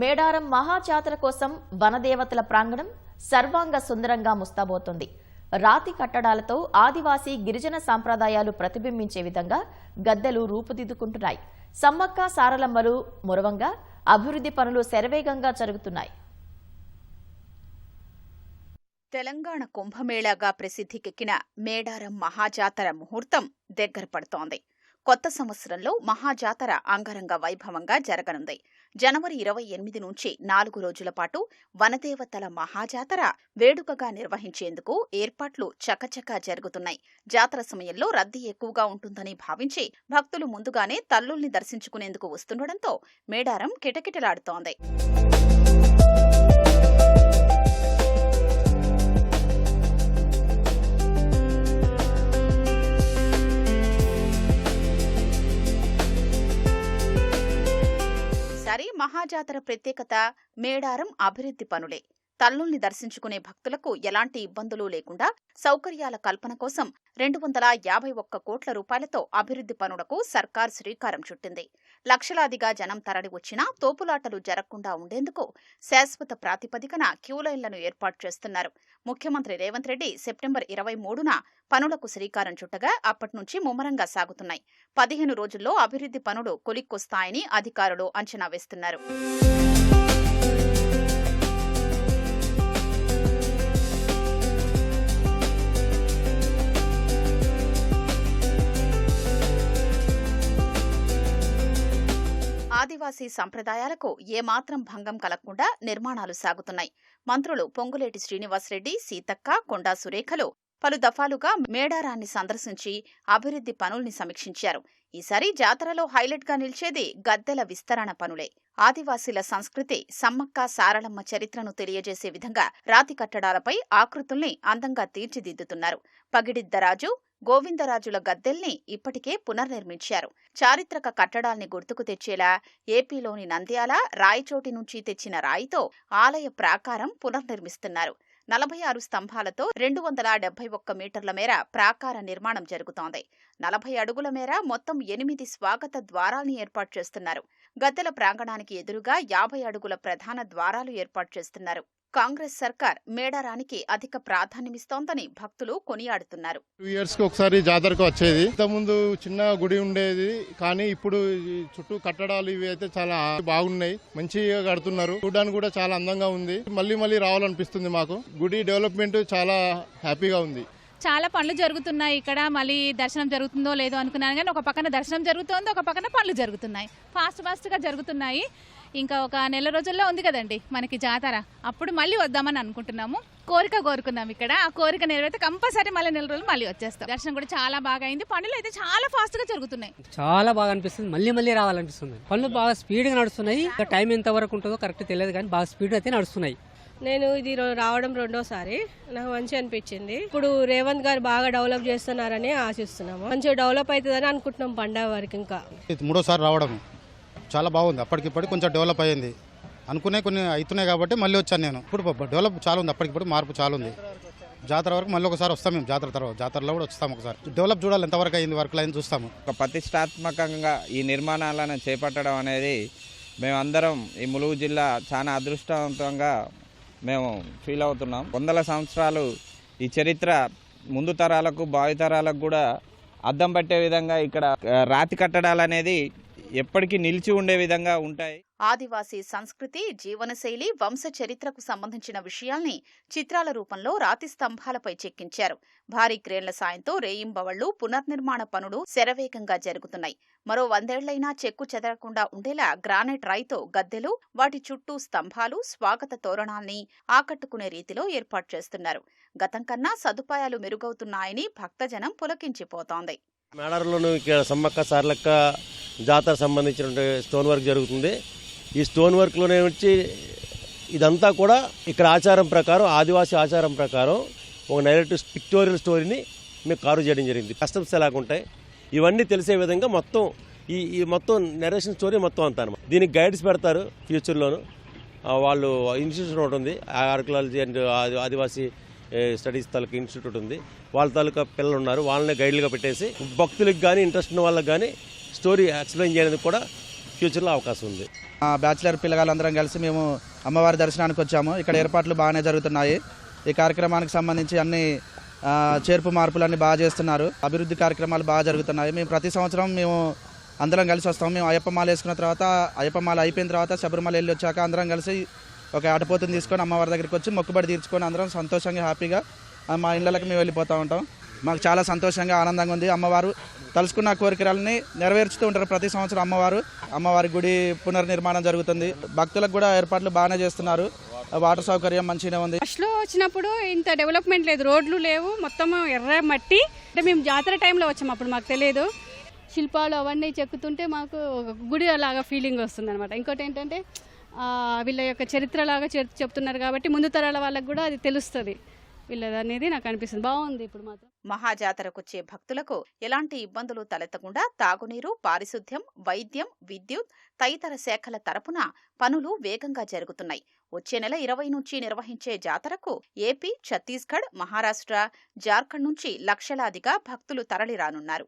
మేడారం మహాజాతర కోసం వనదేవతల ప్రాంగణం సర్వాంగ సుందరంగా ముస్తాబోతోంది. రాతి కట్టడాలతో ఆదివాసీ గిరిజన సంప్రదాయాలు ప్రతిబింబించే విధంగా గద్దెలు రూపుదిద్దుకుంటున్నాయి. సమ్మక్క సారలమ్మలు మురవంగా అభివృద్ధి పనులు శరవేగంగా జరుగుతున్నాయి. తెలంగాణ కుంభమేళాగా ప్రసిద్ధికెక్కిన మేడారం మహాజాతర ముహూర్తం దగ్గర పడుతోంది. కొత్త సంవత్సరంలో మహాజాతర అంగరంగ వైభవంగా జరగనుంది. జనవరి 28 నుంచి 4 రోజుల పాటు వనదేవతల మహాజాతర వేడుకగా నిర్వహించేందుకు ఏర్పాట్లు చకచకా జరుగుతున్నాయి. జాతర సమయంలో రద్దీ ఎక్కువగా ఉంటుందని భావించి భక్తులు ముందుగానే తల్లుల్ని దర్శించుకునేందుకు వస్తుండటంతో మేడారం కిటకిటలాడుతోంది. మహాజాతర ప్రత్యేకత మేడారం అభివృద్ధి పనులే. తల్లుల్ని దర్శించుకునే భక్తులకు ఎలాంటి ఇబ్బందులు లేకుండా సౌకర్యాల కల్పన కోసం 251 కోట్ల రూపాయలతో అభివృద్ధి పనులకు సర్కార్ శ్రీకారం చుట్టింది. లక్షలాదిగా జనం తరలి వచ్చినా తోపులాటలు జరగకుండా ఉండేందుకు శాశ్వత ప్రాతిపదికన క్యూలైన్లను ఏర్పాటు చేస్తున్నారు. ముఖ్యమంత్రి రేవంత్ రెడ్డి సెప్టెంబర్ 23న పనులకు శ్రీకారం చుట్టగా అప్పటి నుంచి ముమ్మరంగా సాగుతున్నాయి. 15 రోజుల్లో అభివృద్ధి పనులు కొలిక్కొస్తాయని అధికారులు అంచనా వేస్తున్నారు. ఆదివాసీ సంప్రదాయాలకు ఏమాత్రం భంగం కలగకుండా నిర్మాణాలు సాగుతున్నాయి. మంత్రులు పొంగులేటి శ్రీనివాసరెడ్డి, సీతక్క, కొండా సురేఖలు పలు దఫాలుగా మేడారాన్ని సందర్శించి అభివృద్ధి పనుల్ని సమీక్షించారు. ఈసారి జాతరలో హైలైట్గా నిలిచేది గద్దెల విస్తరణ పనులే. ఆదివాసీల సంస్కృతి, సమ్మక్క సారలమ్మ చరిత్రను తెలియజేసే విధంగా రాతి కట్టడాలపై ఆకృతుల్ని అందంగా తీర్చిదిద్దుతున్నారు. పగిడిద్దరాజు, గోవిందరాజుల గద్దెల్ని ఇప్పటికే పునర్నిర్మించారు. చారిత్రక కట్టడాల్ని గుర్తుకు తెచ్చేలా ఏపీలోని నంద్యాల, రాయచోటి నుంచి తెచ్చిన రాయితో ఆలయ ప్రాకారం పునర్నిర్మిస్తున్నారు. 46 స్తంభాలతో 271 మీటర్ల మేర ప్రాకార నిర్మాణం జరుగుతోంది. 40 అడుగుల మేర మొత్తం 8 స్వాగత ద్వారాల్ని ఏర్పాటు చేస్తున్నారు. గద్దెల ప్రాంగణానికి ఎదురుగా 50 అడుగుల ప్రధాన ద్వారాలు ఏర్పాటు చేస్తున్నారు. కాంగ్రెస్ సర్కార్ మేడారానికి అధిక ప్రాధాన్యమిస్తోందని భక్తులు కొనియాడుతున్నారు. 2 years కి ఒకసారి జాతరకు వచ్చేది. ఇంతకుముందు చిన్న గుడి ఉండేది, కానీ ఇప్పుడు చుట్టూ కట్టడాలు ఇవి అయితే చాలా బాగున్నాయి, మంచిగా కడుతున్నారు. చూడడానికి కూడా చాలా అందంగా ఉంది. మళ్ళీ రావాలనిపిస్తుంది మాకు. గుడి డెవలప్మెంట్ చాలా హ్యాపీగా ఉంది. చాలా పనులు జరుగుతున్నాయి ఇక్కడ. మళ్ళీ దర్శనం జరుగుతుందో లేదో అనుకున్నాను, కానీ ఒక పక్కన దర్శనం జరుగుతోంది, ఒక పక్కన పనులు జరుగుతున్నాయి. ఫాస్ట్గా జరుగుతున్నాయి. ఇంకా ఒక నెల రోజుల్లో ఉంది కదండి మనకి జాతర. అప్పుడు మళ్ళీ వద్దామని అనుకుంటున్నాము. కోరుకున్నాం ఇక్కడ. ఆ కోరిక నెరవేరితే కంపల్సరీ మళ్ళీ నెల రోజులు మళ్ళీ వచ్చేస్తాం. దర్శనం కూడా చాలా బాగా అయింది. పనులు అయితే చాలా ఫాస్ట్గా జరుగుతున్నాయి. చాలా బాగా అనిపిస్తుంది. మళ్ళీ రావాలనిపిస్తుంది. పనులు బాగా స్పీడ్గా నడుస్తున్నాయి. టైం ఎంత వరకు ఉంటుందో కరెక్ట్ తెలియదు, కానీ బాగా స్పీడ్ అయితే నడుస్తున్నాయి. నేను ఇది రావడం రెండోసారి. నాకు మంచి అనిపించింది. ఇప్పుడు రేవంత్ గారు బాగా డెవలప్ చేస్తున్నారని ఆశిస్తున్నాము. మంచిగా డెవలప్ అవుతుందని అనుకుంటున్నాం. పండగ వరకు ఇంకా 3వ రావడం చాలా బాగుంది. అప్పటికిప్పటి కొంచెం డెవలప్ అయ్యింది. అనుకునే కొన్ని అవుతున్నాయి కాబట్టి మళ్ళీ వచ్చాను నేను. ఇప్పుడు డెవలప్ చాలా ఉంది. అప్పటికిప్పుడు మార్పు చాలా ఉంది. జాతర వరకు మళ్ళీ ఒకసారి వస్తాం మేము. జాతరలో కూడా వస్తాం. ఒకసారి డెవలప్ చూడాలి ఎంతవరకు అయింది, వర్క్ లైన్ చూస్తాము. ఒక ప్రతిష్టాత్మకంగా ఈ నిర్మాణాలను చేపట్టడం అనేది మేమందరం ఈ ములుగు జిల్లా చాలా అదృష్టవంతంగా మేము ఫీల్ అవుతున్నాం. 100 సంవత్సరాలు ఈ చరిత్ర ముందు తరాలకు భావితరాలకు కూడా అద్దం పట్టే విధంగా ఇక్కడ రాతి కట్టడాలు అనేది ఎప్పటికీ నిలిచి ఉండే విధంగా ఉంటాయి. ఆదివాసీ సంస్కృతి, జీవనశైలి, వంశ చరిత్రకు సంబంధించిన విషయాల్ని చిత్రాల రూపంలో రాతి స్తంభాలపై చెక్కించారు. భారీ క్రేన్ల సాయంతో రేయింబవళ్లు పునర్నిర్మాణ పనులు శరవేగంగా జరుగుతున్నాయి. మరో 100 ఏళ్లైనా చెక్కు చెదరకుండా ఉండేలా గ్రానైట్ రాయితో గద్దెలు, వాటి చుట్టూ స్తంభాలు, స్వాగత తోరణాల్ని ఆకట్టుకునే రీతిలో ఏర్పాటు చేస్తున్నారు. గతం కన్నా సదుపాయాలు మెరుగవుతున్నాయని భక్తజనం పులకించిపోతోంది. మేడారంలోనూ ఇక్కడ సమ్మక్క సారలక్క జాతర సంబంధించిన స్టోన్ వర్క్ జరుగుతుంది. ఈ స్టోన్ వర్క్లోనే వచ్చి ఇదంతా కూడా ఇక్కడ ఆచారం ప్రకారం, ఆదివాసీ ఆచారం ప్రకారం ఒక నైరేటివ్ పిక్టోరియల్ స్టోరీని మేము కారు చేయడం జరిగింది. కస్టమ్స్ ఎలాగుంటాయి ఇవన్నీ తెలిసే విధంగా మొత్తం ఈ మొత్తం నెరేషన్ స్టోరీ మొత్తం అంతా అనమాట. దీనికి గైడ్స్ పెడతారు ఫ్యూచర్లోను. వాళ్ళు ఇన్స్టిట్యూషన్ ఒకటి ఉంది, archaeology and Adivasi studies taluka institute ఉంది. వాళ్ళ తాలూకా పిల్లలు ఉన్నారు, వాళ్ళని గైడ్లుగా పెట్టేసి భక్తులకు కానీ ఇంట్రెస్ట్ ఉన్న వాళ్ళకి కానీ స్టోరీ ఎక్స్ప్లెయిన్ చేయడానికి కూడా ఫ్యూచర్లో అవకాశం ఉంది. బ్యాచిలర్ పిల్లగాళ్ళందరం కలిసి మేము అమ్మవారి దర్శనానికి వచ్చాము. ఇక్కడ ఏర్పాట్లు బాగానే జరుగుతున్నాయి. ఈ కార్యక్రమానికి సంబంధించి అన్ని చేర్పు మార్పులన్నీ బాగా చేస్తున్నారు. అభివృద్ధి కార్యక్రమాలు బాగా జరుగుతున్నాయి. మేము ప్రతి సంవత్సరం మేము అందరం కలిసి వస్తాము. మేము అయ్యప్ప మాల వేసుకున్న తర్వాత, అయ్యప్ప మాల అయిపోయిన తర్వాత శబరిమల వెళ్ళి వచ్చాక అందరం కలిసి ఒక ఆటపోతుని తీసుకొని అమ్మవారి దగ్గరికి వచ్చి మొక్కుబడి తీర్చుకొని అందరం సంతోషంగా హ్యాపీగా మా ఇళ్ళకి మేము వెళ్ళిపోతూ ఉంటాం. మాకు చాలా సంతోషంగా ఆనందంగా ఉంది. అమ్మవారు తలుసుకున్న కోరికలని నెరవేర్చుతూ ఉంటారు ప్రతి సంవత్సరం. అమ్మవారి గుడి పునర్నిర్మాణం జరుగుతుంది. భక్తులకు కూడా ఏర్పాట్లు బాగానే చేస్తున్నారు. వాటర్ సౌకర్యం మంచిగానే ఉంది. ఫస్ట్లో వచ్చినప్పుడు ఇంత డెవలప్మెంట్ లేదు, రోడ్లు లేవు, మొత్తం ఎర్ర మట్టి. అంటే మేము జాతర టైంలో వచ్చాము, అప్పుడు మాకు తెలియదు. శిల్పాలు అవన్నీ చెక్కుతుంటే మాకు ఒక గుడి లాగా ఫీలింగ్ వస్తుంది అనమాట. ఇంకోటి ఏంటంటే వీళ్ళ యొక్క చరిత్ర లాగా చెప్తున్నారు కాబట్టి ముందు తరాల వాళ్ళకి కూడా అది తెలుస్తుంది వీళ్ళది అనేది నాకు అనిపిస్తుంది. బాగుంది. ఇప్పుడు మాత్రం మహాజాతరకొచ్చే భక్తులకు ఎలాంటి ఇబ్బందులు తలెత్తకుండా తాగునీరు, పారిశుద్ధ్యం, వైద్యం, విద్యుత్ తదితర శాఖల తరపున పనులు వేగంగా జరుగుతున్నాయి. వచ్చే నెల 20 నుంచి నిర్వహించే జాతరకు ఏపీ, ఛత్తీస్గఢ్, మహారాష్ట్ర, జార్ఖండ్ నుంచి లక్షలాదిగా భక్తులు తరలిరానున్నారు.